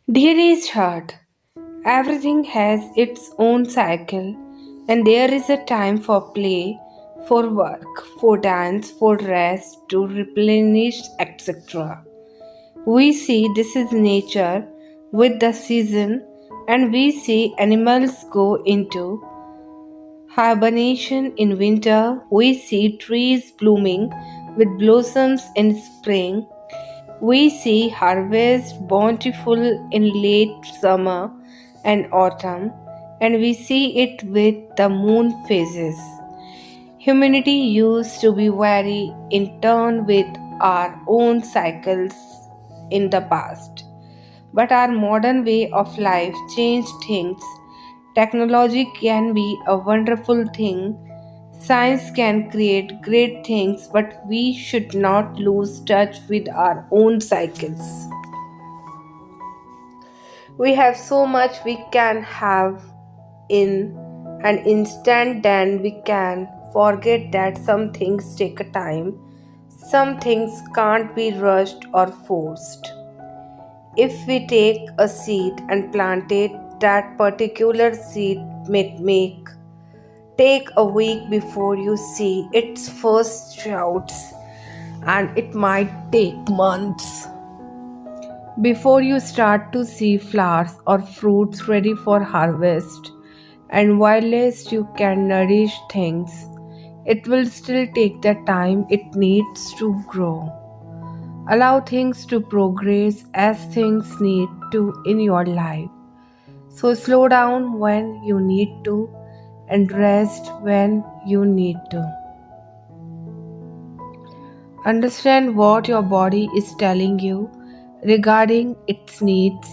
Dearest heart, everything has its own cycle, and there is a time for play, for work, for dance, for rest, to replenish, etc. We see this is nature with the season, and we see animals go into hibernation in winter. We see trees blooming with blossoms in spring. We see harvest bountiful in late summer and autumn, and we see it with the moon phases. Humanity used to be very in tune with our own cycles in the past. But our modern way of life changed things. Technology can be a wonderful thing. Science can create great things, but we should not lose touch with our own cycles. We have so much we can have in an instant, then we can forget that some things take a time. Some things can't be rushed or forced. If we take a seed and plant it, that particular seed may take a week before you see its first shoots, and it might take months before you start to see flowers or fruits ready for harvest. And whilst you can nourish things, it will still take the time it needs to grow. Allow things to progress as things need to in your life. So slow down when you need to and rest when you need to. Understand what your body is telling you regarding its needs.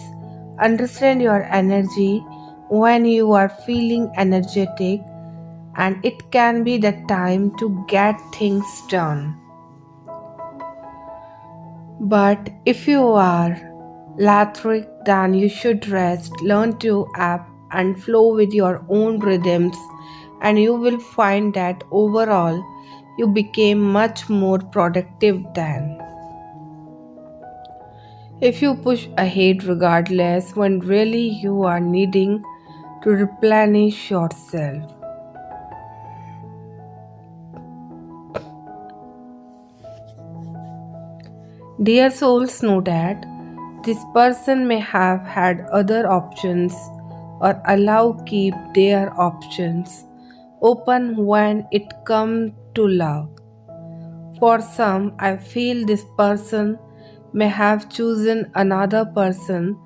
Understand your energy when you are feeling energetic, and it can be the time to get things done. But if you are lethargic, then you should rest, learn to ebb and flow with your own rhythms, and you will find that overall you became much more productive then. If you push ahead regardless when really you are needing to replenish yourself. Dear souls, know that this person may have had other options, or allow keep their options open when it comes to love. For some, I feel this person may have chosen another person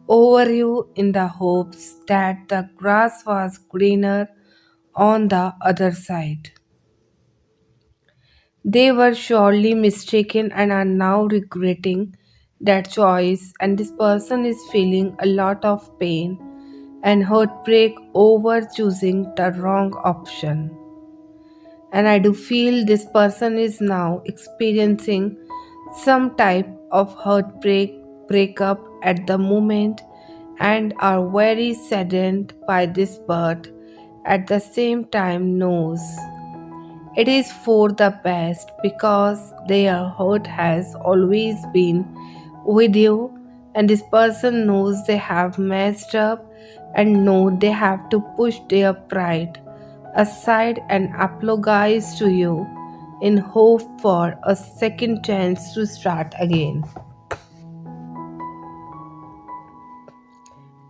over you in the hopes that the grass was greener on the other side. They were surely mistaken and are now regretting that choice, and this person is feeling a lot of pain and heartbreak over choosing the wrong option. And I do feel this person is now experiencing some type of heartbreak breakup at the moment and are very saddened by this, but at the same time knows it is for the best because their heart has always been with you, and this person knows they have messed up and know they have to push their pride aside and apologize to you in hope for a second chance to start again.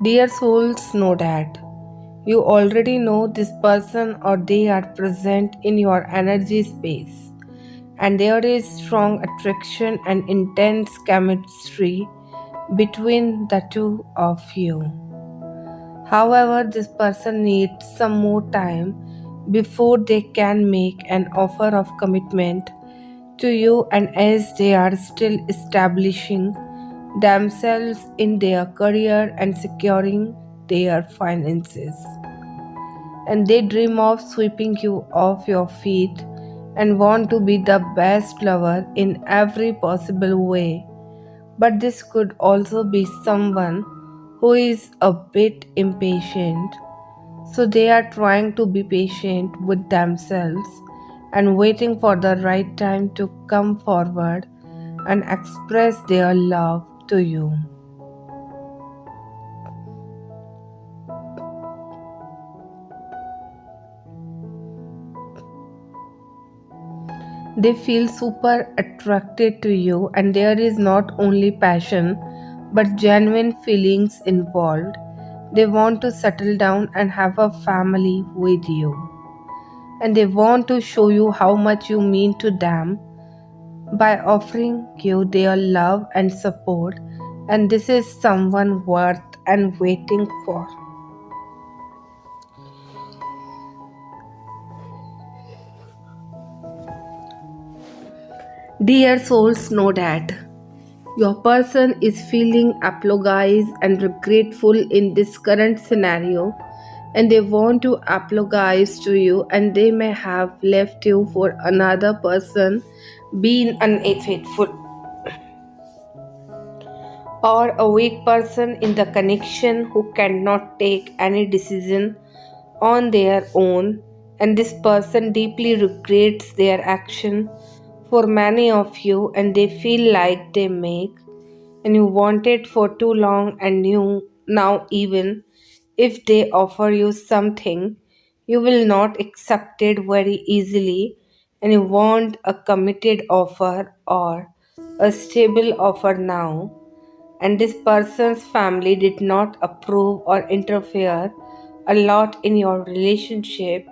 Dear souls, know that you already know this person or they are present in your energy space, and there is strong attraction and intense chemistry between the two of you. However, this person needs some more time before they can make an offer of commitment to you, and as they are still establishing themselves in their career and securing their finances, and they dream of sweeping you off your feet and want to be the best lover in every possible way. But this could also be someone who is a bit impatient, so they are trying to be patient with themselves and waiting for the right time to come forward and express their love to you. They feel super attracted to you, and there is not only passion but genuine feelings involved. They want to settle down and have a family with you, and they want to show you how much you mean to them by offering you their love and support. And this is someone worth and waiting for. Dear souls, know that your person is feeling apologized and regretful in this current scenario, and they want to apologize to you, and they may have left you for another person, being unfaithful, or a weak person in the connection who cannot take any decision on their own, and this person deeply regrets their action for many of you, and they feel like they make and you wanted for too long, and you now, even if they offer you something, you will not accept it very easily, and you want a committed offer or a stable offer now, and this person's family did not approve or interfere a lot in your relationship,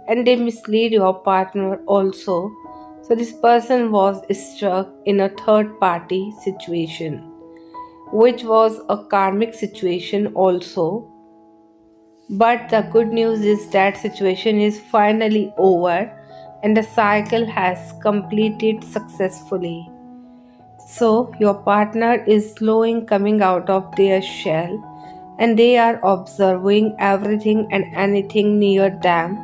and they mislead your partner also. So this person was stuck in a third party situation, which was a karmic situation also. But the good news is that situation is finally over, and the cycle has completed successfully. So, your partner is slowing coming out of their shell, and they are observing everything and anything near them,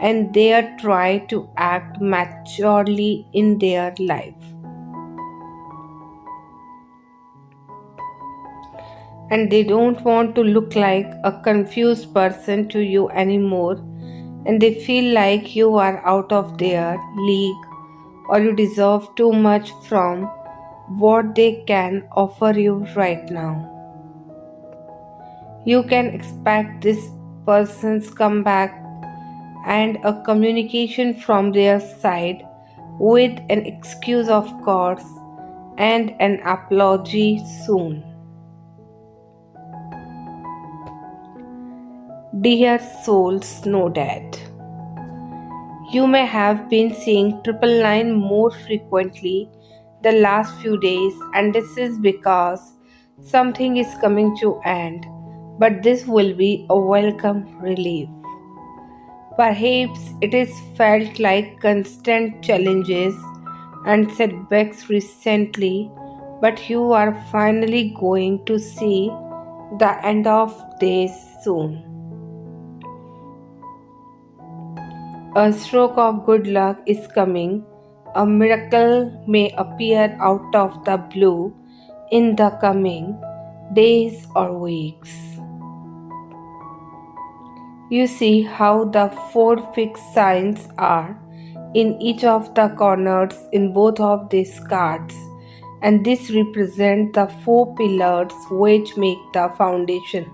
and they are trying to act maturely in their life. And they don't want to look like a confused person to you anymore, and they feel like you are out of their league or you deserve too much from what they can offer you right now. You can expect this person's comeback and a communication from their side with an excuse, of course, and an apology soon. Dear souls, know that you may have been seeing 999 more frequently the last few days, and this is because something is coming to end, but this will be a welcome relief. Perhaps it is felt like constant challenges and setbacks recently, but you are finally going to see the end of this soon. A stroke of good luck is coming. A miracle may appear out of the blue in the coming days or weeks. You see how the four fixed signs are in each of the corners in both of these cards, and this represents the four pillars which make the foundation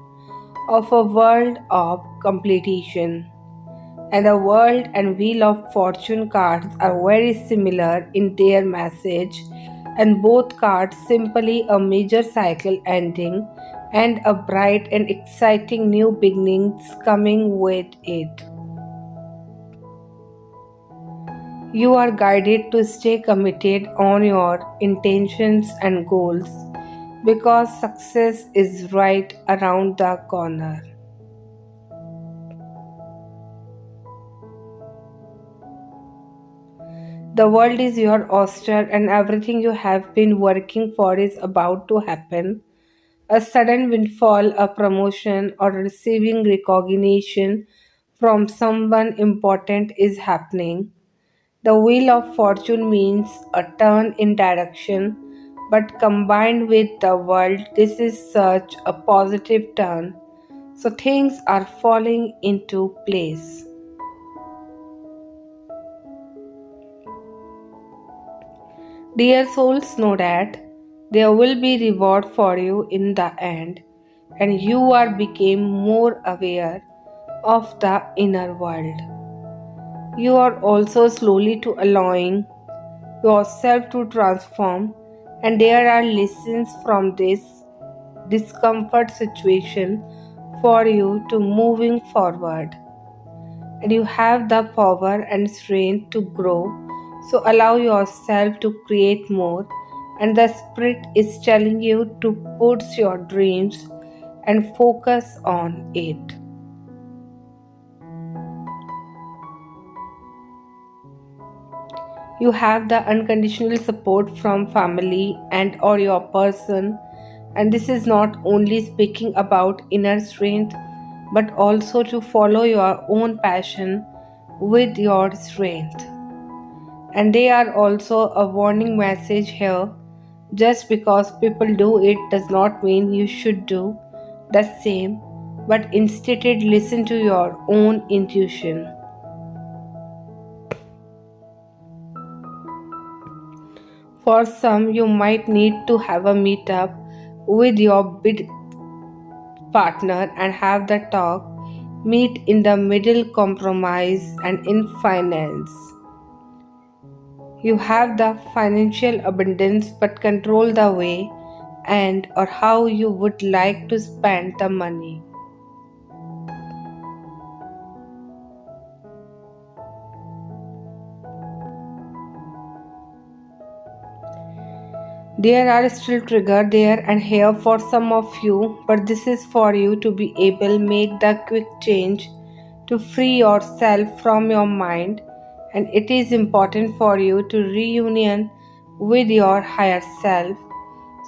of a world of completion. And the World and Wheel of Fortune cards are very similar in their message, and both cards simply a major cycle ending and a bright and exciting new beginnings coming with it. You are guided to stay committed on your intentions and goals because success is right around the corner. The world is your oyster, and everything you have been working for is about to happen. A sudden windfall, a promotion, or receiving recognition from someone important is happening. The wheel of fortune means a turn in direction, but combined with the world, this is such a positive turn. So things are falling into place. Dear souls, know that there will be reward for you in the end, and you are became more aware of the inner world. You are also slowly to allowing yourself to transform, and there are lessons from this discomfort situation for you to moving forward. And you have the power and strength to grow. So allow yourself to create more. And the spirit is telling you to put your dreams and focus on it. You have the unconditional support from family and or your person, and this is not only speaking about inner strength but also to follow your own passion with your strength. And they are also a warning message here. Just because people do it does not mean you should do the same, but instead listen to your own intuition. For some, you might need to have a meetup with your bid partner and have the talk, meet in the middle, compromise, and in finance. You have the financial abundance but control the way and or how you would like to spend the money. There are still trigger there and here for some of you, but this is for you to be able make the quick change to free yourself from your mind, and it is important for you to reunion with your higher self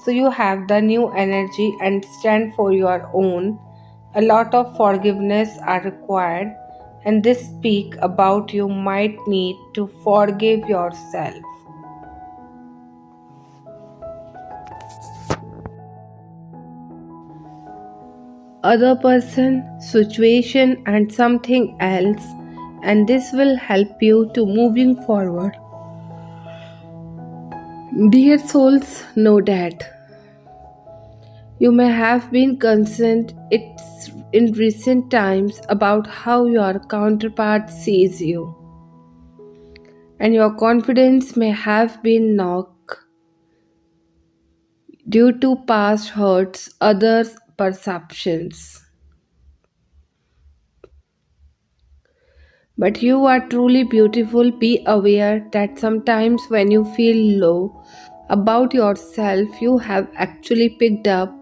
so you have the new energy and stand for your own. A lot of forgiveness are required, and this speak about you might need to forgive yourself. Other person, situation, and something else, and this will help you to moving forward. Dear souls, know that you may have been concerned it's in recent times about how your counterpart sees you, and your confidence may have been knocked due to past hurts, others' perceptions. But you are truly beautiful. Be aware that sometimes when you feel low about yourself, you have actually picked up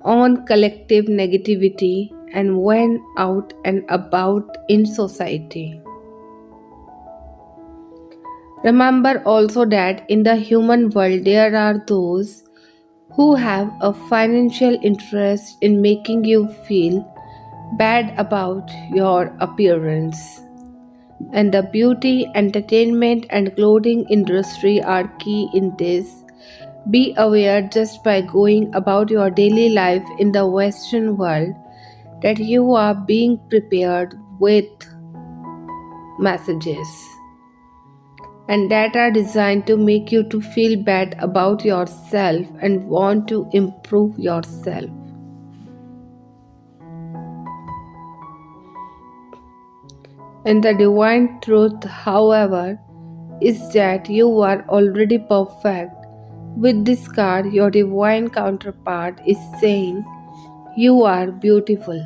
on collective negativity and went out and about in society. Remember also that in the human world there are those who have a financial interest in making you feel bad about your appearance. And the beauty, entertainment, and clothing industry are key in this. Be aware just by going about your daily life in the Western world that you are being prepared with messages and that are designed to make you to feel bad about yourself and want to improve yourself. And the divine truth, however, is that you are already perfect. With this card, your divine counterpart is saying, you are beautiful.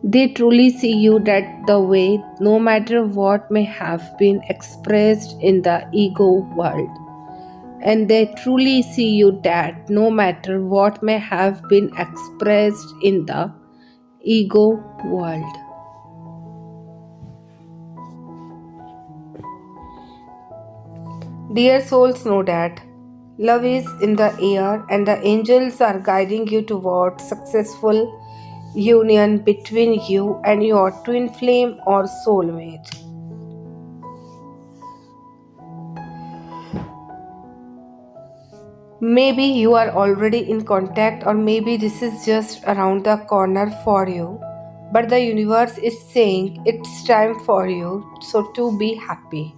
They truly see you that the way, no matter what may have been expressed in the ego world. And they truly see you that no matter what may have been expressed in the ego world. Dear souls, know that love is in the air and the angels are guiding you towards successful union between you and your twin flame or soulmate. Maybe you are already in contact, or maybe this is just around the corner for you. But the universe is saying it's time for you, so to be happy.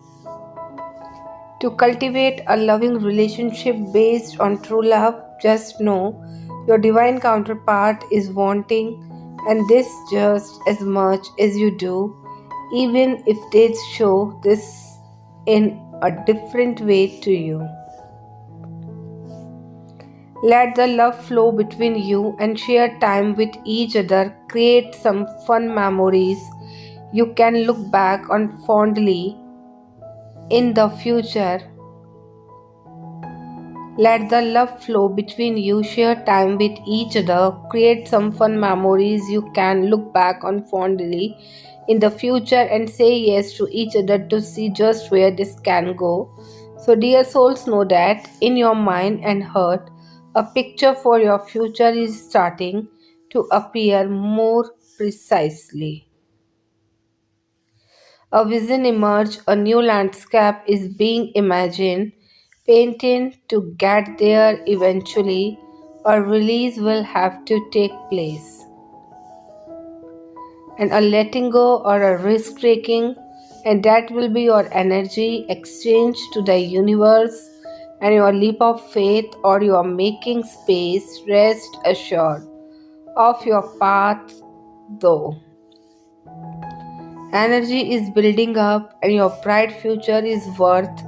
To cultivate a loving relationship based on true love, just know your divine counterpart is wanting and this just as much as you do, even if they show this in a different way to you. Let the love flow between you and share time with each other. Create some fun memories you can look back on fondly in the future. Let the love flow between you, share time with each other, create some fun memories you can look back on fondly in the future, and say yes to each other to see just where this can go. So, dear souls, know that in your mind and heart, a picture for your future is starting to appear more precisely. A vision emerges, a new landscape is being imagined, painted to get there eventually. A release will have to take place, and a letting go or a risk taking, and that will be your energy exchange to the universe and your leap of faith or your making space. Rest assured of your path, though. Energy is building up, and your bright future is worth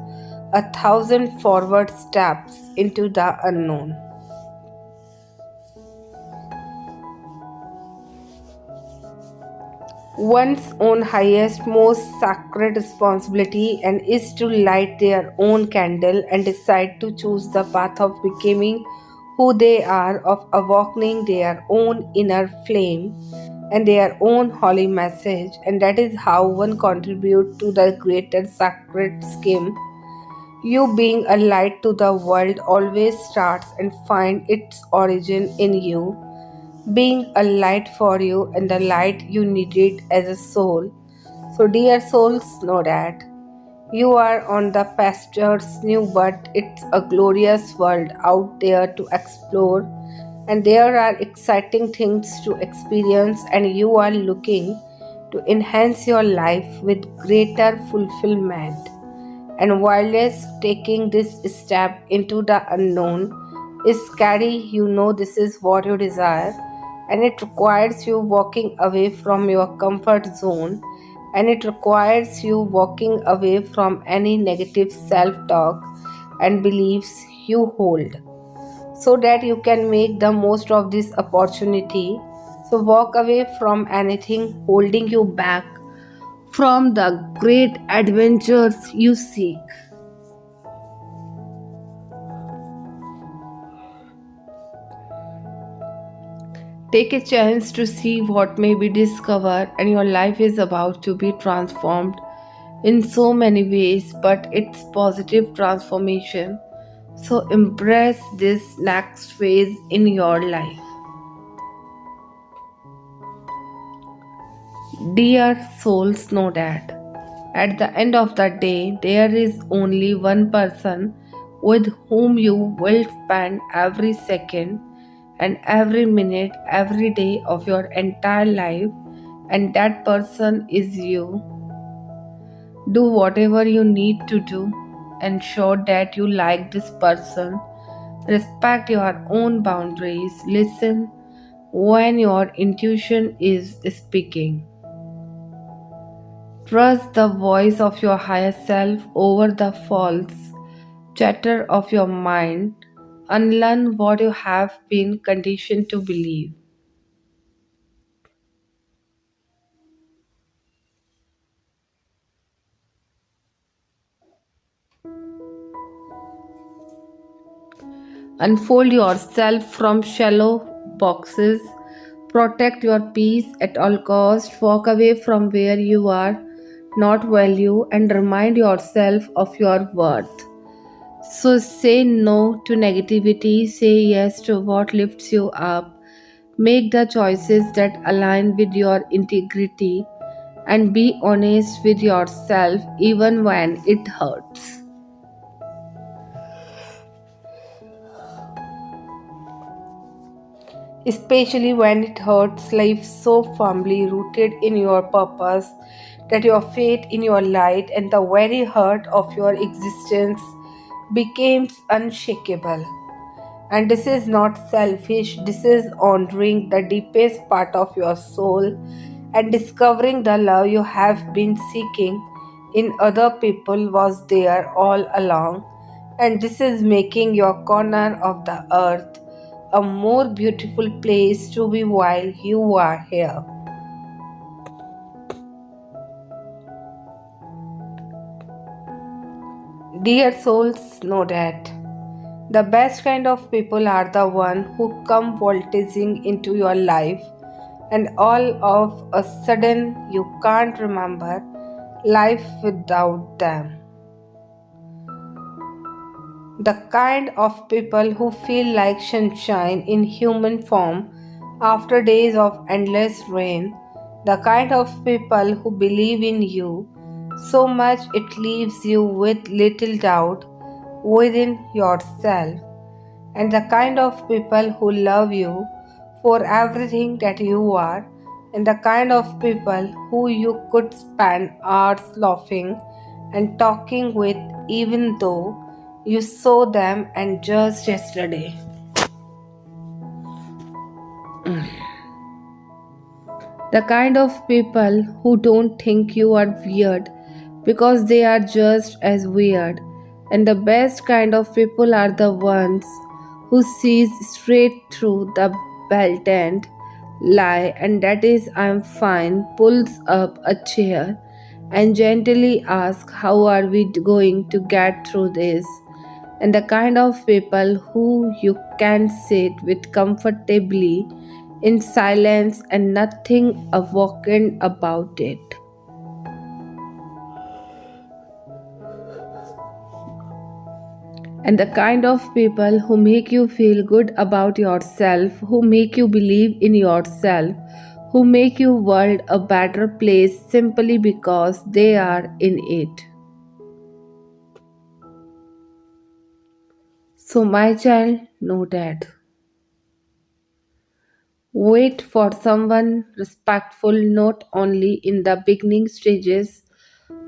1,000 forward steps into the unknown. One's own highest, most sacred responsibility and is to light their own candle and decide to choose the path of becoming who they are, of awakening their own inner flame and their own holy message, and that is how one contributes to the greater sacred scheme. You being a light to the world always starts and finds its origin in you, being a light for you and the light you needed as a soul. So, dear souls, know that you are on the pasture's new, but it's a glorious world out there to explore, and there are exciting things to experience, and you are looking to enhance your life with greater fulfillment. And whilst taking this step into the unknown is scary, you know this is what you desire, and it requires you walking away from your comfort zone, and it requires you walking away from any negative self talk and beliefs you hold so that you can make the most of this opportunity. So, walk away from anything holding you back from the great adventures you seek. Take a chance to see what may be discovered, and your life is about to be transformed in so many ways, but it's positive transformation. So embrace this next phase in your life. Dear souls, know that at the end of the day, there is only one person with whom you will spend every second and every minute, every day of your entire life, and that person is you. Do whatever you need to do. Ensure that you like this person. Respect your own boundaries. Listen when your intuition is speaking. Trust the voice of your higher self over the false chatter of your mind. Unlearn what you have been conditioned to believe. Unfold yourself from shallow boxes. Protect your peace at all costs. Walk away from where you are not value and remind yourself of your worth. So say no to negativity, say yes to what lifts you up. Make the choices that align with your integrity and be honest with yourself even when it hurts. Especially when it hurts, life so firmly rooted in your purpose that your faith in your light and the very heart of your existence becomes unshakable. And this is not selfish, this is honoring the deepest part of your soul and discovering the love you have been seeking in other people was there all along. And this is making your corner of the earth a more beautiful place to be while you are here. Dear souls, know that the best kind of people are the one who come voltiging into your life and all of a sudden you can't remember life without them. The kind of people who feel like sunshine in human form after days of endless rain. The kind of people who believe in you so much it leaves you with little doubt within yourself. And the kind of people who love you for everything that you are, and the kind of people who you could spend hours laughing and talking with even though you saw them and just yesterday. The kind of people who don't think you are weird because they are just as weird. And the best kind of people are the ones who sees straight through the blatant lie and that is I'm fine, pulls up a chair and gently asks how are we going to get through this, and the kind of people who you can sit with comfortably in silence and nothing awakened about it. And the kind of people who make you feel good about yourself, who make you believe in yourself, who make your world a better place simply because they are in it. So, my child, know that. Wait for someone respectful not only in the beginning stages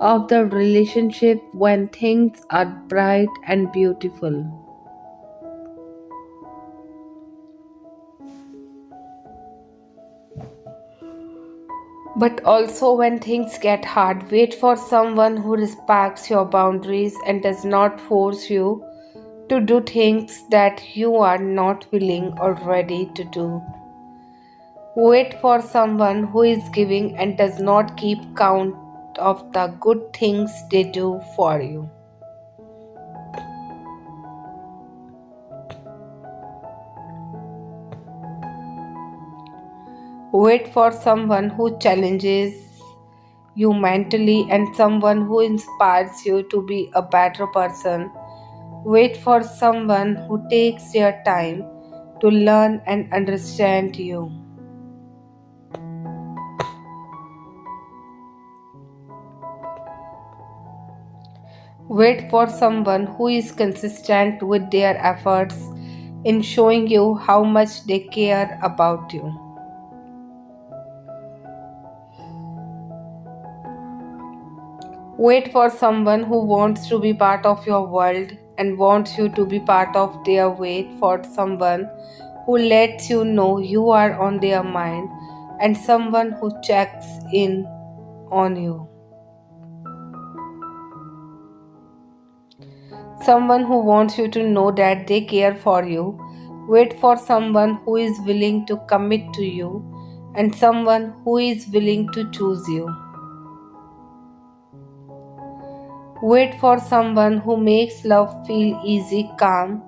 of the relationship when things are bright and beautiful, but also when things get hard. Wait for someone who respects your boundaries and does not force you to do things that you are not willing or ready to do. Wait for someone who is giving and does not keep count of the good things they do for you. Wait for someone who challenges you mentally and someone who inspires you to be a better person. Wait for someone who takes their time to learn and understand you. Wait for someone who is consistent with their efforts in showing you how much they care about you. Wait for someone who wants to be part of your world and wants you to be part of their. Wait for someone who lets you know you are on their mind and someone who checks in on you. Someone who wants you to know that they care for you. Wait for someone who is willing to commit to you and someone who is willing to choose you. Wait for someone who makes love feel easy, calm,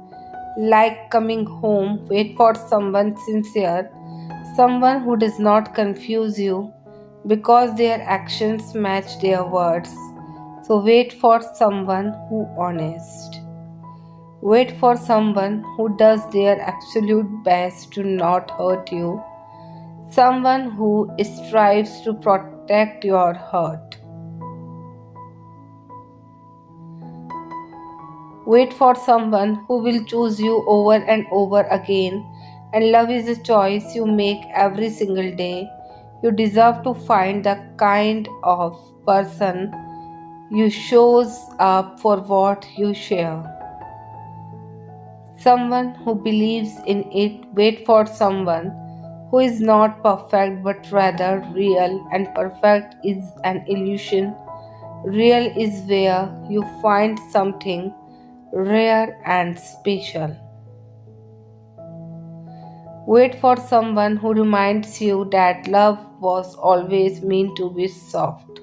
like coming home. Wait for someone sincere, someone who does not confuse you because their actions match their words. So wait for someone who honest. Wait for someone who does their absolute best to not hurt you. Someone who strives to protect your heart. Wait for someone who will choose you over and over again. And love is a choice you make every single day. You deserve to find the kind of person you shows up for what you share. Someone who believes in it. Wait for someone who is not perfect but rather real, and perfect is an illusion. Real is where you find something rare and special. Wait for someone who reminds you that love was always meant to be soft.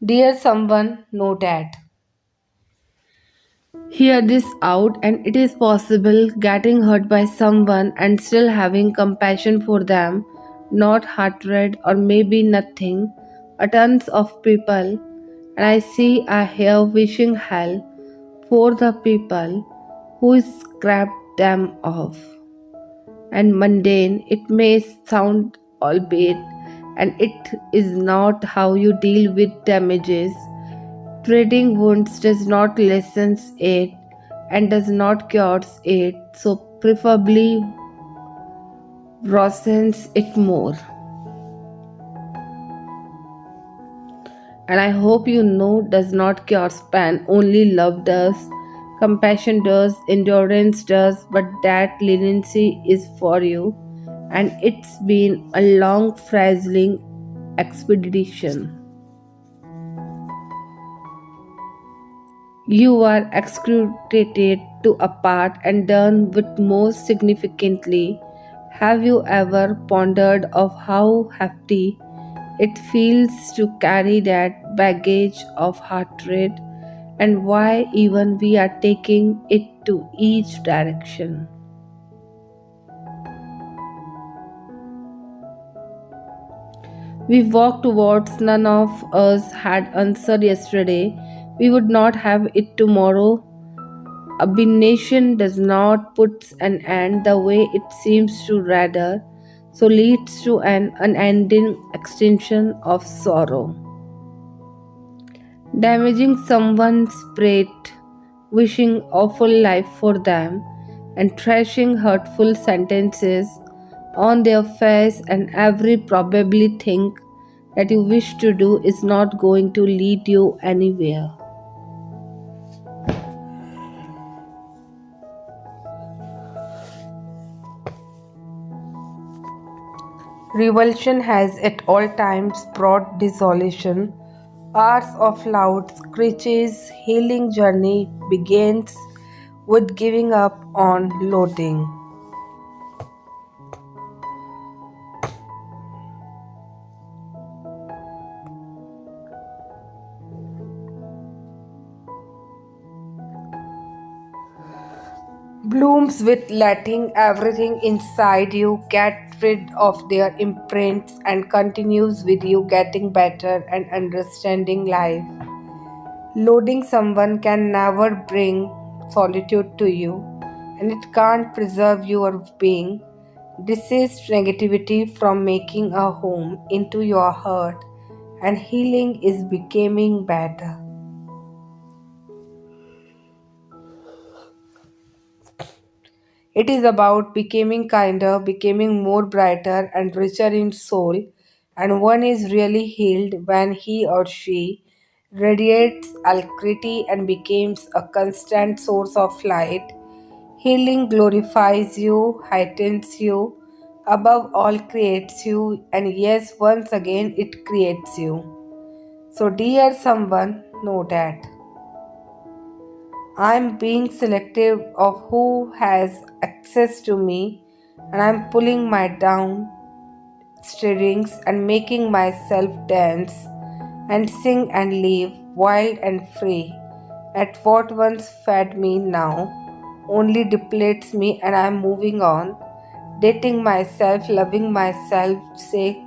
Dear someone, know that. Hear this out, and it is possible getting hurt by someone and still having compassion for them, not hatred or maybe nothing. A tons of people, and I see I hear wishing hell for the people who scrapped them off. And mundane it may sound, albeit, and it is not how you deal with damages. Treating wounds does not lessen it and does not cure it, so preferably worsens it more. And I hope you know does not cure pain, only love does, compassion does, endurance does, but that leniency is for you, and it's been a long, frazzling expedition. You are excruciated to apart and done with most significantly. Have you ever pondered of how hefty it feels to carry that baggage of heart rate and why even we are taking it to each direction? We walk towards none of us had answered yesterday. We would not have it tomorrow. Abomination does not put an end the way it seems to rather, so leads to an unending extension of sorrow. Damaging someone's spirit, wishing awful life for them, and trashing hurtful sentences on their face, and every probably thing that you wish to do is not going to lead you anywhere. Revulsion has at all times brought desolation. Hours of loud screeches, healing journey begins with giving up on loathing. Blooms with letting everything inside you get rid of their imprints and continues with you getting better and understanding life. Loading someone can never bring solitude to you, and it can't preserve your being. Desist negativity from making a home into your heart, and healing is becoming better. It is about becoming kinder, becoming more brighter and richer in soul, and one is really healed when he or she radiates alacrity and becomes a constant source of light. Healing glorifies you, heightens you, above all creates you, and yes, once again it creates you. So, dear someone, know that. I'm being selective of who has access to me, and I'm pulling my down strings and making myself dance and sing and live wild and free. At what once fed me now only depletes me, and I'm moving on, dating myself, loving myself, sake,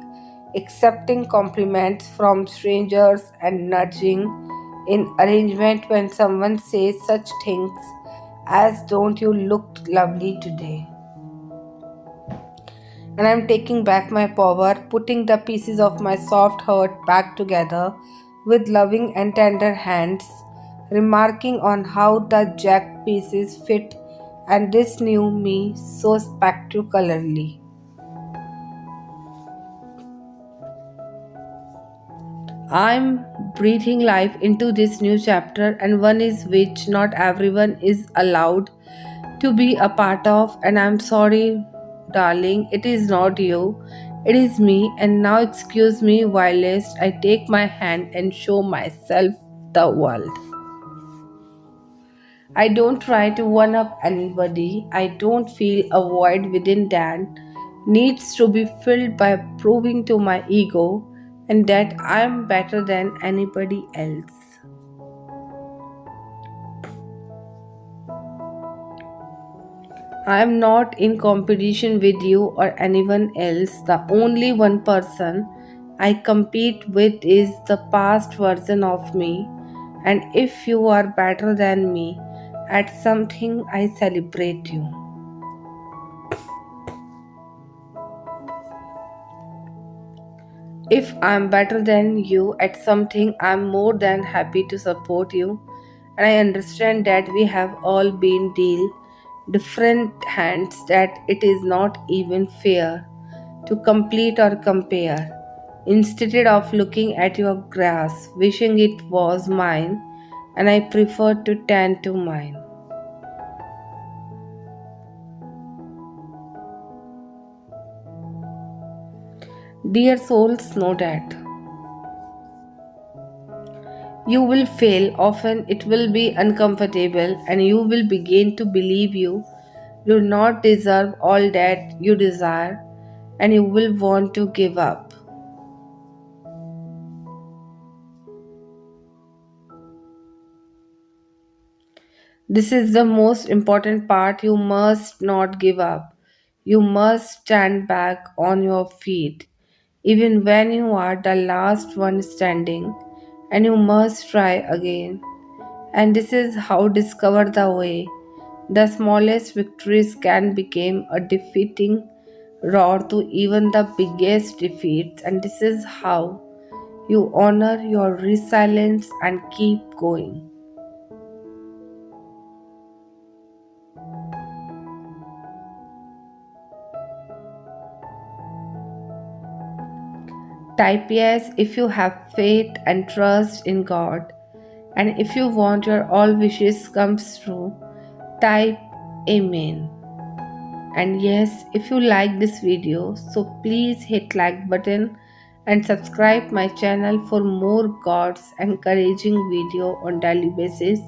accepting compliments from strangers and nudging in arrangement when someone says such things as don't you look lovely today. And I'm taking back my power, putting the pieces of my soft heart back together with loving and tender hands, remarking on how the jagged pieces fit and this new me so spectacularly. I'm breathing life into this new chapter, and one is which not everyone is allowed to be a part of. And I'm sorry, darling, it is not you, it is me. And now, excuse me, whilst I take my hand and show myself the world. I don't try to one up anybody. I don't feel a void within that needs to be filled by proving to my ego and that I am better than anybody else. I am not in competition with you or anyone else. The only one person I compete with is the past version of me. And if you are better than me at something, I celebrate you. If I'm better than you at something, I'm more than happy to support you. And I understand that we have all been dealt different hands, that it is not even fair to complete or compare. Instead of looking at your grass, wishing it was mine, and I prefer to tend to mine. Dear souls, know that. You will fail often, it will be uncomfortable, and you will begin to believe you do not deserve all that you desire, and you will want to give up. This is the most important part. You must not give up. You must stand back on your feet, even when you are the last one standing, and you must try again. And this is how discover the way. The smallest victories can become a defeating roar to even the biggest defeats, and this is how you honor your resilience and keep going. Type yes if you have faith and trust in God, and if you want your all wishes comes true, type amen. And yes, if you like this video, so please hit like button and subscribe my channel for more God's encouraging video on daily basis.